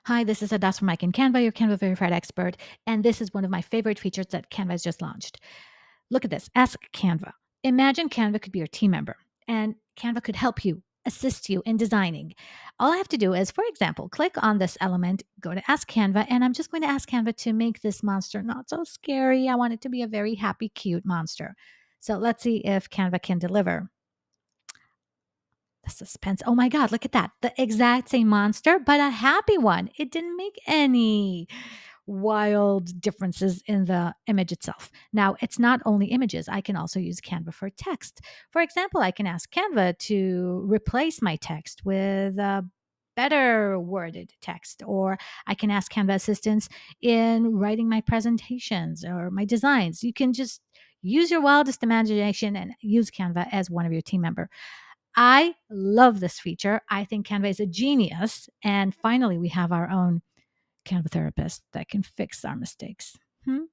Hi, this is Hadas from Mike and Canva, your Canva Verified Expert, and this is one of my favorite features that Canva has just launched. Look at this. Ask Canva. Imagine Canva could be your team member, and Canva could help you, assist you in designing. All I have to do is, for example, click on this element, go to Ask Canva, and I'm just going to ask Canva to make this monster not so scary. I want it to be a very happy, cute monster. So let's see if Canva can deliver. The suspense. Oh my God, look at that. The exact same monster, but a happy one. It didn't make any wild differences in the image itself. Now, it's not only images. I can also use Canva for text. For example, I can ask Canva to replace my text with a better worded text, or I can ask Canva assistance in writing my presentations or my designs. You can just use your wildest imagination and use Canva as one of your team member. I love this feature. I think Canva is a genius. And finally, we have our own Canva therapist that can fix our mistakes. Hmm?